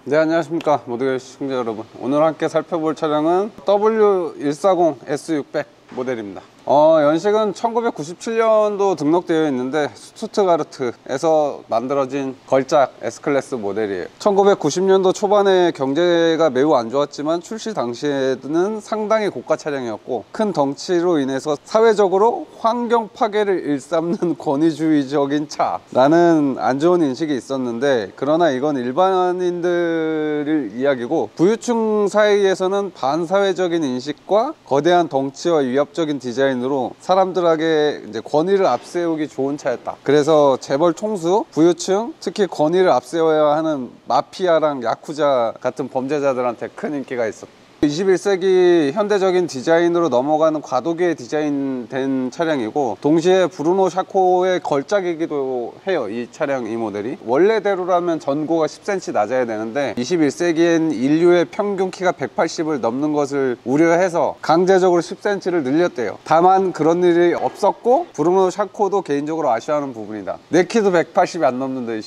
네, 안녕하십니까 모두의 시청자 여러분. 오늘 함께 살펴볼 차량은 W140 S600 모델입니다. 연식은 1997년도 등록되어 있는데 스투트가르트에서 만들어진 걸작 S클래스 모델이에요. 1990년도 초반에 경제가 매우 안 좋았지만 출시 당시에는 상당히 고가 차량이었고, 큰 덩치로 인해서 사회적으로 환경 파괴를 일삼는 권위주의적인 차라는 안 좋은 인식이 있었는데, 그러나 이건 일반인들 이야기고, 부유층 사이에서는 반사회적인 인식과 거대한 덩치와 위협적인 디자인으로 사람들에게 이제 권위를 앞세우기 좋은 차였다. 그래서 재벌 총수, 부유층, 특히 권위를 앞세워야 하는 마피아랑 야쿠자 같은 범죄자들한테 큰 인기가 있었다. 21세기 현대적인 디자인으로 넘어가는 과도기에 디자인된 차량이고, 동시에 브루노 샤코의 걸작이기도 해요. 이 차량, 이 모델이 원래대로라면 전고가 10cm 낮아야 되는데 21세기엔 인류의 평균 키가 180을 넘는 것을 우려해서 강제적으로 10cm를 늘렸대요. 다만 그런 일이 없었고, 브루노 샤코도 개인적으로 아쉬워하는 부분이다. 내 키도 180이 안 넘는데.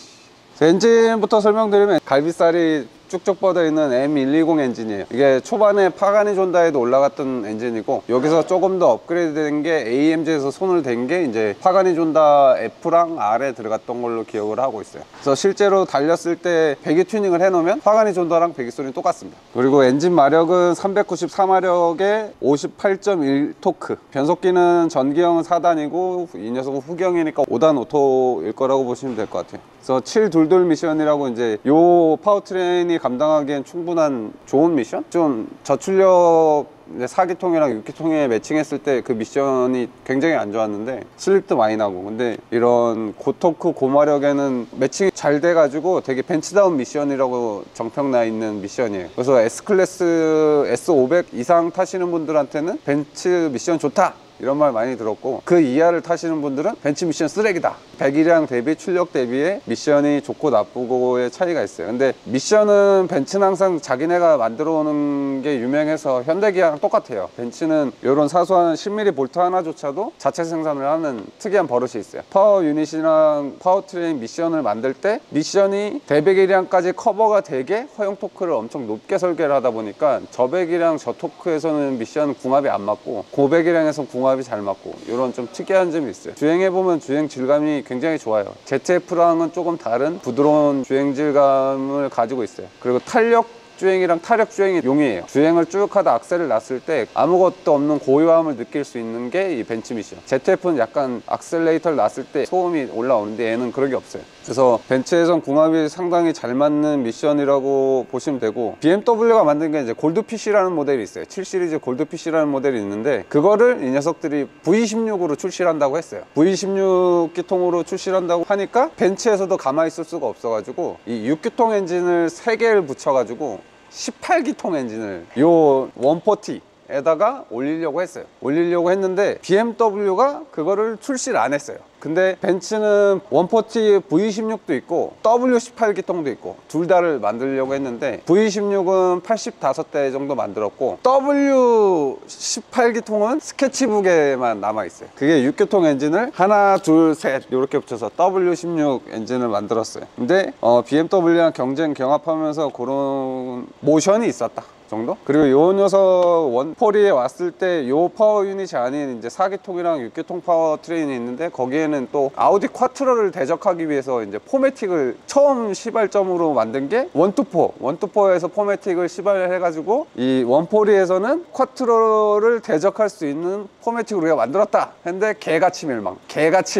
엔진부터 설명드리면 갈비살이 쭉쭉 뻗어 있는 M120 엔진이에요. 이게 초반에 파가니 존다에도 올라갔던 엔진이고, 여기서 조금 더 업그레이드 된 게 AMG에서 손을 댄 게 이제 파가니 존다 F랑 R에 들어갔던 걸로 기억을 하고 있어요. 그래서 실제로 달렸을 때 배기 튜닝을 해놓으면 파가니 존다랑 배기 소리는 똑같습니다. 그리고 엔진 마력은 394마력에 58.1 토크. 변속기는 전기형은 4단이고 이 녀석은 후경이니까 5단 오토일 거라고 보시면 될 것 같아요. 그래서 722 미션이라고 이제 요 파워트레인이 감당하기엔 충분한 좋은 미션? 좀 저출력 4기통이랑 6기통에 매칭했을 때 그 미션이 굉장히 안 좋았는데 슬립도 많이 나고, 근데 이런 고토크 고마력에는 매칭이 잘 돼가지고 되게 벤치다운 미션이라고 정평나 있는 미션이에요. 그래서 S클래스 S500 이상 타시는 분들한테는 벤츠 미션 좋다 이런 말 많이 들었고, 그 이하를 타시는 분들은 벤츠 미션 쓰레기다. 배기량 대비 출력 대비에 미션이 좋고 나쁘고의 차이가 있어요. 근데 미션은 벤츠는 항상 자기네가 만들어 오는 게 유명해서 현대기아랑 똑같아요. 벤츠는 이런 사소한 10mm 볼트 하나조차도 자체 생산을 하는 특이한 버릇이 있어요. 파워 유닛이랑 파워트레인 미션을 만들 때 미션이 대배기량까지 커버가 되게 허용 토크를 엄청 높게 설계를 하다 보니까 저배기량 저토크에서는 미션 궁합이 안 맞고, 고배기량에서는 궁합이 잘 맞고, 이런 좀 특이한 점이 있어요. 주행해보면 주행 질감이 굉장히 좋아요. ZF랑은 조금 다른 부드러운 주행 질감을 가지고 있어요. 그리고 탄력 주행이랑 타력 주행이 용이해요. 주행을 쭉 하다 악셀을 놨을 때 아무것도 없는 고요함을 느낄 수 있는 게 이 벤츠 미션. ZF는 약간 악셀레이터를 놨을 때 소음이 올라오는데 얘는 그런 게 없어요. 그래서 벤츠에선 궁합이 상당히 잘 맞는 미션이라고 보시면 되고, BMW가 만든 게 이제 골드피쉬라는 모델이 있어요. 7 시리즈 골드피쉬라는 모델이 있는데, 그거를 이 녀석들이 V16으로 출시를 한다고 했어요. V16 기통으로 출시를 한다고 하니까 벤츠에서도 가만히 있을 수가 없어가지고 이 6기통 엔진을 3개를 붙여가지고 18기통 엔진을 요 140에다가 올리려고 했어요. 올리려고 했는데 BMW가 그거를 출시를 안 했어요. 근데 벤츠는 140 V16도 있고 W18기통도 있고 둘 다를 만들려고 했는데, V16은 85대 정도 만들었고 W18기통은 스케치북에만 남아있어요. 그게 6기통 엔진을 하나 둘 셋 이렇게 붙여서 W16 엔진을 만들었어요. 근데 BMW랑 경쟁 경합하면서 그런 모션이 있었다 정도? 그리고 요 녀석 140에 왔을 때 요 파워 유닛이 아닌 이제 4기통이랑 6기통 파워 트레인이 있는데, 거기에는 또 아우디 쿼트로를 대적하기 위해서 이제 포매틱을 처음 시발점으로 만든 게 124에서 포매틱을 시발을 해가지고 이 140에서는 쿼트로를 대적할 수 있는 포매틱을 우리가 만들었다 했는데 개같이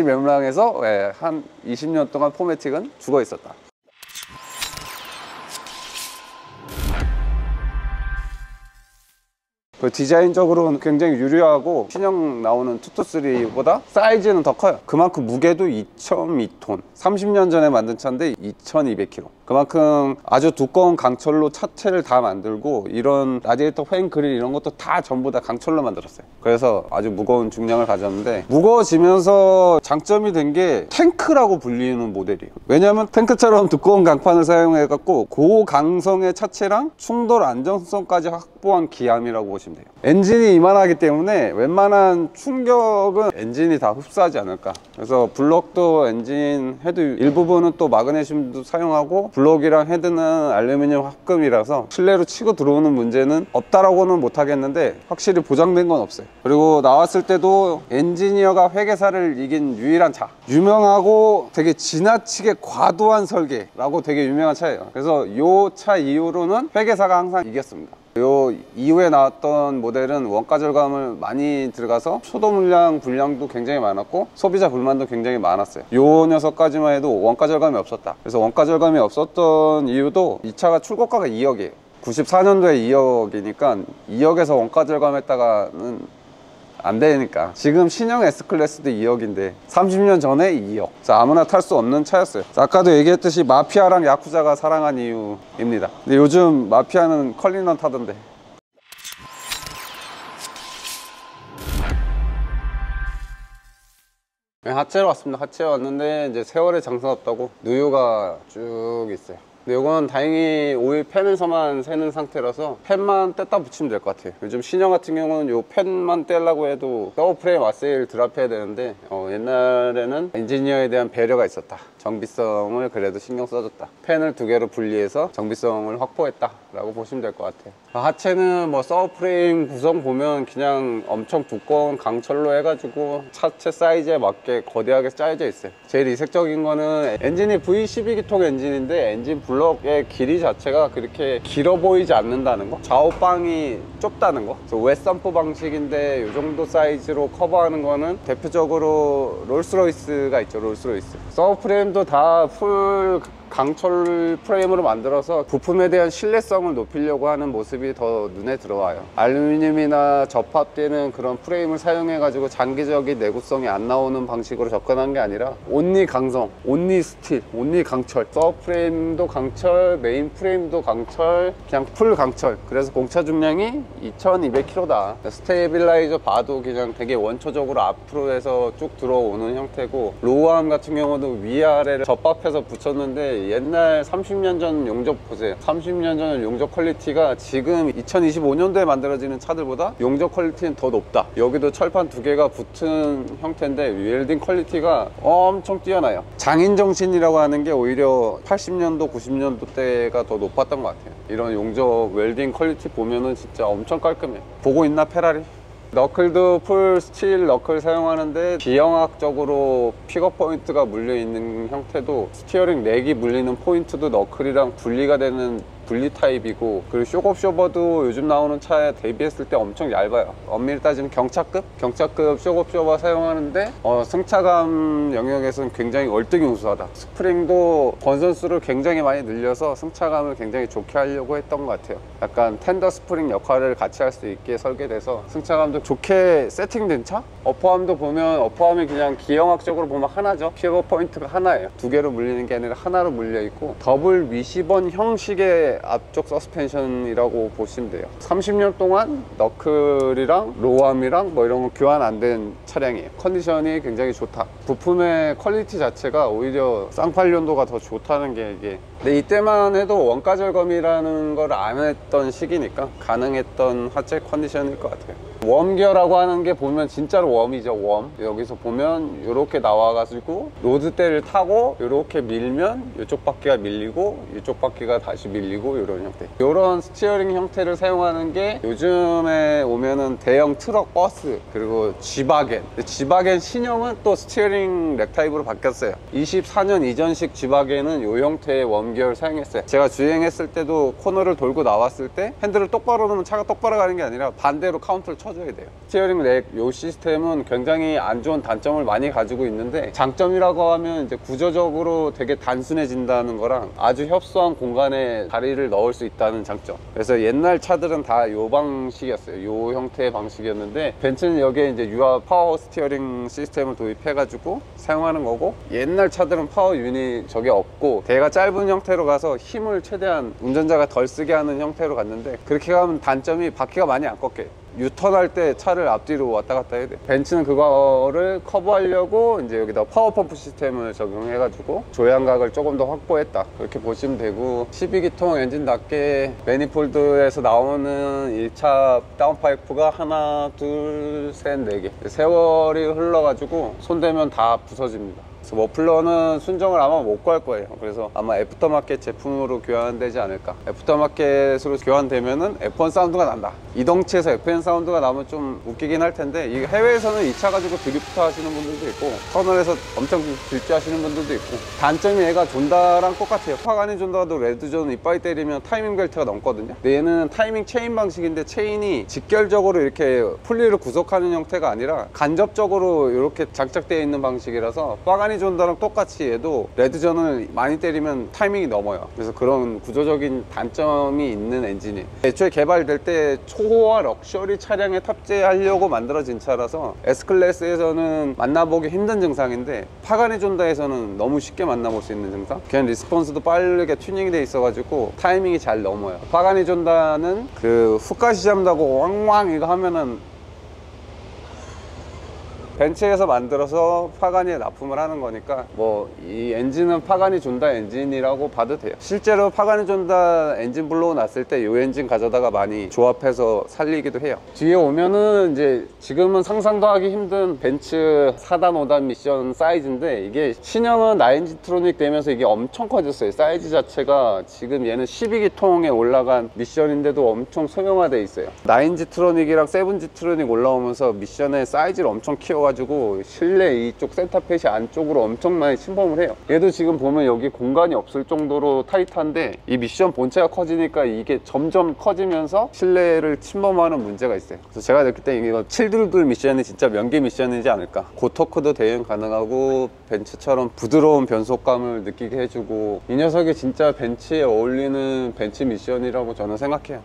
멸망해서 한 20년 동안 포매틱은 죽어 있었다. 그 디자인적으로는 굉장히 유려하고 신형 나오는 223보다 사이즈는 더 커요. 그만큼 무게도 2.2톤, 30년 전에 만든 차인데 2200kg. 그만큼 아주 두꺼운 강철로 차체를 다 만들고, 이런 라디에이터 팬 그릴 이런 것도 다 전부 다 강철로 만들었어요. 그래서 아주 무거운 중량을 가졌는데, 무거워지면서 장점이 된 게 탱크라고 불리는 모델이에요. 왜냐하면 탱크처럼 두꺼운 강판을 사용해 갖고 고강성의 차체랑 충돌 안정성까지 확보한 기함이라고 보시면 돼요. 엔진이 이만하기 때문에 웬만한 충격은 엔진이 다 흡수하지 않을까. 그래서 블럭도 엔진 헤드 일부분은 또 마그네슘도 사용하고 블록이랑 헤드는 알루미늄 합금이라서 실내로 치고 들어오는 문제는 없다라고는 못하겠는데 확실히 보장된 건 없어요. 그리고 나왔을 때도 엔지니어가 회계사를 이긴 유일한 차, 유명하고 되게 지나치게 과도한 설계라고 되게 유명한 차예요. 그래서 이 차 이후로는 회계사가 항상 이겼습니다. 요 이후에 나왔던 모델은 원가 절감을 많이 들어가서 초도 물량 불량도 굉장히 많았고 소비자 불만도 굉장히 많았어요. 요 녀석까지만 해도 원가 절감이 없었다. 그래서 원가 절감이 없었던 이유도 이 차가 출고가가 2억이에요 94년도에 2억이니까 2억에서 원가 절감했다가는 안 되니까. 지금 신형 S클래스도 2억인데 30년 전에 2억. 자, 아무나 탈 수 없는 차였어요. 자, 아까도 얘기했듯이 마피아랑 야쿠자가 사랑한 이유입니다. 근데 요즘 마피아는 컬리넌 타던데. 네, 하체로 왔습니다. 하체로 왔는데 이제 세월에 장사 없다고 누유가 쭉 있어요. 근데 이건 다행히 오일 팬에서만 새는 상태라서 팬만 뗐다 붙이면 될 것 같아요. 요즘 신형 같은 경우는 요 팬만 떼려고 해도 서브프레임 와세일 드랍해야 되는데 옛날에는 엔지니어에 대한 배려가 있었다. 정비성을 그래도 신경 써줬다. 팬을 두 개로 분리해서 정비성을 확보했다 라고 보시면 될 것 같아요. 하체는 뭐 서브프레임 구성 보면 그냥 엄청 두꺼운 강철로 해가지고 차체 사이즈에 맞게 거대하게 짜여져 있어요. 제일 이색적인 거는 엔진이 V12기통 엔진인데 엔진 블럭의 길이 자체가 그렇게 길어 보이지 않는다는 거, 좌우방이 좁다는 거. 그래서 웨썸프 방식인데 이 정도 사이즈로 커버하는 거는 대표적으로 롤스로이스가 있죠. 롤스로이스 서브프레임도 다 풀 강철 프레임으로 만들어서 부품에 대한 신뢰성을 높이려고 하는 모습이 더 눈에 들어와요. 알루미늄이나 접합되는 그런 프레임을 사용해 가지고 장기적인 내구성이 안 나오는 방식으로 접근한 게 아니라 온리 강성, 온리 스틸, 온리 강철. 서브프레임도 강철, 메인 프레임도 강철, 그냥 풀 강철. 그래서 공차 중량이 2200kg다 스테빌라이저 봐도 그냥 되게 원초적으로 앞으로 해서 쭉 들어오는 형태고, 로우암 같은 경우도 위아래를 접합해서 붙였는데 옛날 30년 전 용접 보세요. 30년 전 용접 퀄리티가 지금 2025년도에 만들어지는 차들보다 용접 퀄리티는 더 높다. 여기도 철판 두 개가 붙은 형태인데 웰딩 퀄리티가 엄청 뛰어나요. 장인정신이라고 하는 게 오히려 80년도 90년도 때가 더 높았던 것 같아요. 이런 용접 웰딩 퀄리티 보면은 진짜 엄청 깔끔해. 보고 있나 페라리? 너클도 풀 스틸 너클 사용하는데 비형학적으로 픽업 포인트가 물려있는 형태도, 스티어링 렉이 물리는 포인트도 너클이랑 분리가 되는 분리 타입이고, 그리고 쇼겁쇼버도 요즘 나오는 차에 대비했을 때 엄청 얇아요. 엄밀히 따지면 경차급 쇼겁쇼버 사용하는데 승차감 영역에서는 굉장히 월등히 우수하다. 스프링도 건선수를 굉장히 많이 늘려서 승차감을 굉장히 좋게 하려고 했던 것 같아요. 약간 텐더 스프링 역할을 같이 할 수 있게 설계돼서 승차감도 좋게 세팅된 차? 어퍼암도 보면 어퍼암이 그냥 기형학적으로 보면 하나죠. 픽업 포인트가 하나예요. 두 개로 물리는 게 아니라 하나로 물려있고, 더블 미시번 형식의 앞쪽 서스펜션이라고 보시면 돼요. 30년 동안 너클이랑 로우암이랑 뭐 이런 거 교환 안 된 차량이에요. 컨디션이 굉장히 좋다. 부품의 퀄리티 자체가 오히려 쌍팔년도가 더 좋다는 게 이게. 근데 이때만 해도 원가 절감이라는 걸 안 했던 시기니까 가능했던 하체 컨디션일 것 같아요. 웜기어라고 하는 게 보면 진짜로 웜이죠. 웜. 여기서 보면 이렇게 나와가지고 로드대를 타고 이렇게 밀면 이쪽 바퀴가 밀리고 이쪽 바퀴가 다시 밀리고 이런 형태. 이런 스티어링 형태를 사용하는 게 요즘에 오면은 대형 트럭, 버스, 그리고 G바겐. G바겐 신형은 또 스티어링 렉 타입으로 바뀌었어요. 24년 이전식 G바겐은 이 형태의 웜기어를 사용했어요. 제가 주행했을 때도 코너를 돌고 나왔을 때 핸들을 똑바로 놓으면 차가 똑바로 가는 게 아니라 반대로 카운터를 쳐줘야 돼요. 스티어링 렉 이 시스템은 굉장히 안 좋은 단점을 많이 가지고 있는데, 장점이라고 하면 이제 구조적으로 되게 단순해진다는 거랑 아주 협소한 공간에 다리를 넣을 수 있다는 장점. 그래서 옛날 차들은 다 이 방식이었어요. 이 형태의 방식이었는데 벤츠는 여기에 이제 유압 파워 스티어링 시스템을 도입해 가지고 사용하는 거고, 옛날 차들은 파워 유닛 저게 없고 대가 짧은 형태로 가서 힘을 최대한 운전자가 덜 쓰게 하는 형태로 갔는데, 그렇게 가면 단점이 바퀴가 많이 안 꺾여요. 유턴할 때 차를 앞뒤로 왔다 갔다 해야 돼. 벤츠는 그거를 커버하려고 이제 여기다 파워펌프 시스템을 적용해가지고 조향각을 조금 더 확보했다, 그렇게 보시면 되고, 12기통 엔진답게 매니폴드에서 나오는 1차 다운파이프가 하나, 둘, 셋, 네 개. 세월이 흘러가지고 손대면 다 부서집니다. 그래서 머플러는 순정을 아마 못 구할 거예요. 그래서 아마 애프터마켓 제품으로 교환되지 않을까. 애프터마켓으로 교환되면은 F1 사운드가 난다, 이동치에서 FN 사운드가 나면 좀 웃기긴 할 텐데, 이 해외에서는 이 차 가지고 드리프트 하시는 분들도 있고 터널에서 엄청 질주하시는 분들도 있고, 단점이 얘가 존다랑 똑같아요. 파가니 존다도 레드존 이빠이 때리면 타이밍 벨트가 넘거든요. 근데 얘는 타이밍 체인 방식인데, 체인이 직결적으로 이렇게 풀리를 구속하는 형태가 아니라 간접적으로 이렇게 장착되어 있는 방식이라서, 파가니 존다랑 똑같이 얘도 레드존을 많이 때리면 타이밍이 넘어요. 그래서 그런 구조적인 단점이 있는 엔진이, 애초에 개발될 때 초호화 럭셔리 차량에 탑재하려고 만들어진 차라서 S클래스에서는 만나보기 힘든 증상인데, 파가니 존다에서는 너무 쉽게 만나볼 수 있는 증상. 그냥 리스폰스도 빠르게 튜닝이 돼 있어가지고 타이밍이 잘 넘어요. 파가니 존다는 그 후까시 잡는다고 왕왕 이거 하면은 벤츠에서 만들어서 파가니에 납품을 하는 거니까, 뭐 이 엔진은 파가니 존다 엔진이라고 봐도 돼요. 실제로 파가니 존다 엔진 블로우 났을 때 이 엔진 가져다가 많이 조합해서 살리기도 해요. 뒤에 오면은 이제 지금은 상상도 하기 힘든 벤츠 4단 5단 미션 사이즈인데, 이게 신형은 9G트로닉 되면서 이게 엄청 커졌어요. 사이즈 자체가 지금 얘는 12기통에 올라간 미션인데도 엄청 소형화돼 있어요. 9G트로닉이랑 7G트로닉 올라오면서 미션의 사이즈를 엄청 키워가지고 실내 이쪽 센터펫이 안쪽으로 엄청 많이 침범을 해요. 얘도 지금 보면 여기 공간이 없을 정도로 타이트한데, 이 미션 본체가 커지니까 이게 점점 커지면서 실내를 침범하는 문제가 있어요. 그래서 제가 느낄 때 이거 722 미션이 진짜 명기 미션이지 않을까. 고토크도 대응 가능하고 벤츠처럼 부드러운 변속감을 느끼게 해주고, 이 녀석이 진짜 벤츠에 어울리는 벤츠 미션이라고 저는 생각해요.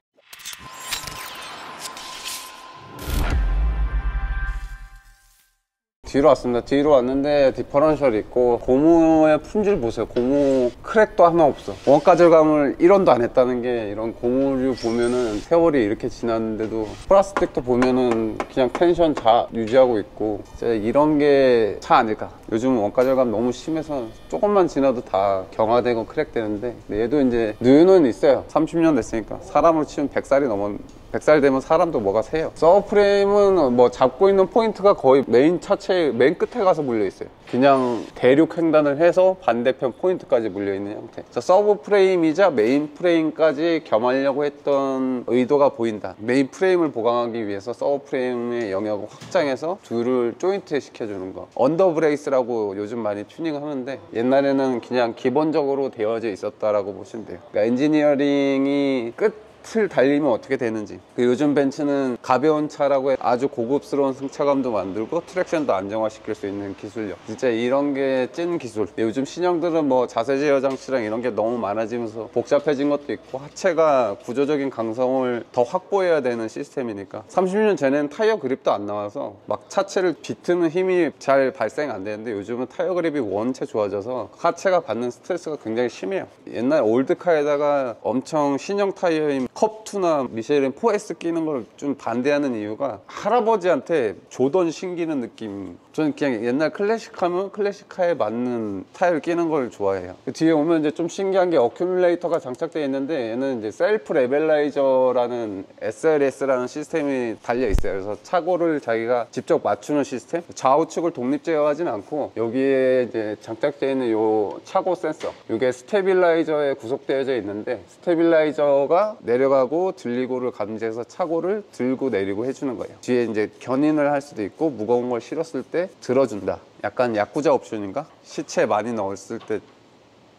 뒤로 왔습니다. 뒤로 왔는데 디퍼런셜이 있고, 고무의 품질 보세요. 고무 크랙도 하나 없어. 원가절감을 1원도 안 했다는 게, 이런 고무류 보면은 세월이 이렇게 지났는데도, 플라스틱도 보면은 그냥 텐션 잘 유지하고 있고, 진짜 이런 게 차 아닐까. 요즘 원가절감 너무 심해서 조금만 지나도 다 경화되고 크랙되는데, 얘도 이제 누유는 있어요. 30년 됐으니까. 사람으로 치면 100살 되면 사람도 뭐가 새요. 서브프레임은 뭐 잡고 있는 포인트가 거의 메인 차체 맨 끝에 가서 물려 있어요. 그냥 대륙 횡단을 해서 반대편 포인트까지 물려 있는 형태. 서브프레임이자 메인 프레임까지 겸하려고 했던 의도가 보인다. 메인 프레임을 보강하기 위해서 서브프레임의 영역을 확장해서 둘을 조인트 시켜주는 거. 언더브레이스라고 요즘 많이 튜닝을 하는데, 옛날에는 그냥 기본적으로 되어져 있었다라고 보시면 돼요. 그러니까 엔지니어링이 틀 달리면 어떻게 되는지. 요즘 벤츠는 가벼운 차라고 아주 고급스러운 승차감도 만들고 트랙션도 안정화시킬 수 있는 기술력, 진짜 이런 게 찐 기술. 요즘 신형들은 뭐 자세 제어 장치랑 이런 게 너무 많아지면서 복잡해진 것도 있고, 하체가 구조적인 강성을 더 확보해야 되는 시스템이니까, 30년 전에는 타이어 그립도 안 나와서 막 차체를 비트는 힘이 잘 발생 안 되는데, 요즘은 타이어 그립이 원체 좋아져서 하체가 받는 스트레스가 굉장히 심해요. 옛날 올드카에다가 엄청 신형 타이어인 컵2나 미쉐린 4S 끼는 걸 좀 반대하는 이유가, 할아버지한테 조던 신기는 느낌. 저는 그냥 옛날 클래식하면 클래식카에 맞는 타이어를 끼는 걸 좋아해요. 뒤에 오면 이제 좀 신기한 게 어큐뮬레이터가 장착되어 있는데, 얘는 이제 셀프 레벨라이저라는 SLS라는 시스템이 달려 있어요. 그래서 차고를 자기가 직접 맞추는 시스템. 좌우측을 독립 제어하지는 않고, 여기에 이제 장착되어 있는 요 차고 센서, 이게 스테빌라이저에 구속되어져 있는데, 스테빌라이저가 내려가고 들리고를 감지해서 차고를 들고 내리고 해주는 거예요. 뒤에 이제 견인을 할 수도 있고, 무거운 걸 실었을 때 들어준다. 약간 야쿠자 옵션인가? 시체 많이 넣었을 때.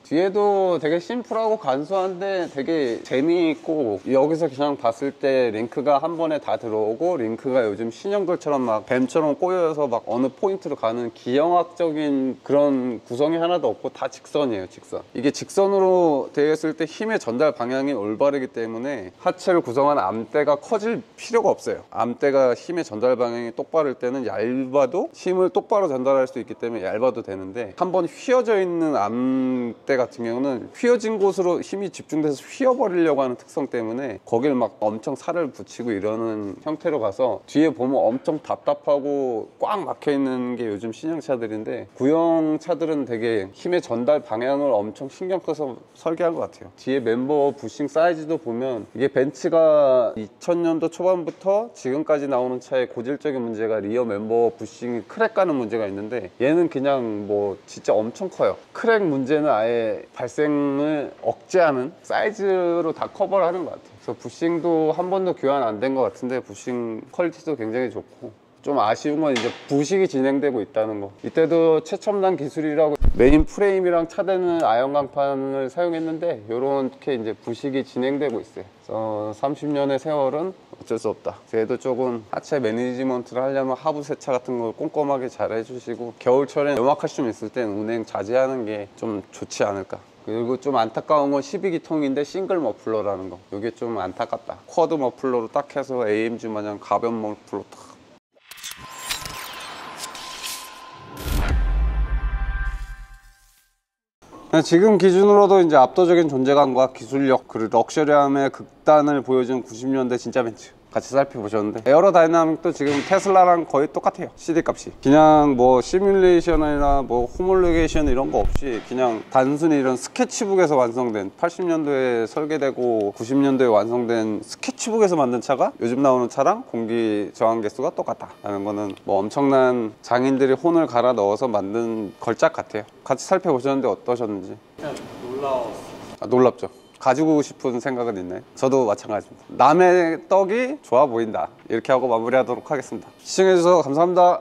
뒤에도 되게 심플하고 간소한데 되게 재미있고, 여기서 그냥 봤을 때 링크가 한 번에 다 들어오고, 링크가 요즘 신형들처럼 막 뱀처럼 꼬여서 막 어느 포인트로 가는 기형학적인 그런 구성이 하나도 없고, 다 직선이에요. 직선. 이게 직선으로 되어 있을 때 힘의 전달 방향이 올바르기 때문에 하체를 구성하는 암대가 커질 필요가 없어요. 암대가 힘의 전달 방향이 똑바를 때는 얇아도 힘을 똑바로 전달할 수 있기 때문에 얇아도 되는데, 한 번 휘어져 있는 암대 100대 같은 경우는 휘어진 곳으로 힘이 집중돼서 휘어버리려고 하는 특성 때문에 거길 막 엄청 살을 붙이고 이러는 형태로 가서 뒤에 보면 엄청 답답하고 꽉 막혀있는 게 요즘 신형차들인데, 구형 차들은 되게 힘의 전달 방향을 엄청 신경 써서 설계한 것 같아요. 뒤에 멤버 부싱 사이즈도 보면 이게 벤츠가 2000년도 초반부터 지금까지 나오는 차의 고질적인 문제가 리어 멤버 부싱이 크랙 가는 문제가 있는데, 얘는 그냥 뭐 진짜 엄청 커요. 크랙 문제는 아예 발생을 억제하는 사이즈로 다 커버를 하는 것 같아요. 그래서 부싱도 한 번도 교환 안 된 것 같은데 부싱 퀄리티도 굉장히 좋고, 좀 아쉬운 건 이제 부식이 진행되고 있다는 거. 이때도 최첨단 기술이라고 메인 프레임이랑 차대는 아연 강판을 사용했는데 요렇게 이제 부식이 진행되고 있어요. 그래서 30년의 세월은 어쩔 수 없다. 그래도 조금 하체 매니지먼트를 하려면 하부 세차 같은 걸 꼼꼼하게 잘 해주시고, 겨울철에 염화칼슘 있을 땐 운행 자제하는 게 좀 좋지 않을까. 그리고 좀 안타까운 건 12기통인데 싱글 머플러라는 거. 이게 좀 안타깝다. 쿼드 머플러로 딱 해서 AMG 마냥 가변 머플러 딱. 지금 기준으로도 이제 압도적인 존재감과 기술력 그리고 럭셔리함의 극단을 보여준 90년대 진짜 벤츠 같이 살펴보셨는데, 에어로다이나믹도 지금 테슬라랑 거의 똑같아요. CD 값이 그냥 뭐 시뮬레이션이나 뭐 호몰로게이션 이런 거 없이 그냥 단순히 이런 스케치북에서 완성된, 80년도에 설계되고 90년도에 완성된 스케치북에서 만든 차가 요즘 나오는 차랑 공기 저항 개수가 똑같다 라는 거는 뭐 엄청난 장인들이 혼을 갈아 넣어서 만든 걸작 같아요. 같이 살펴보셨는데 어떠셨는지? 그냥 놀라웠어요. 놀랍죠? 가지고 싶은 생각은 있나요? 저도 마찬가지입니다. 남의 떡이 좋아 보인다, 이렇게 하고 마무리하도록 하겠습니다. 시청해주셔서 감사합니다.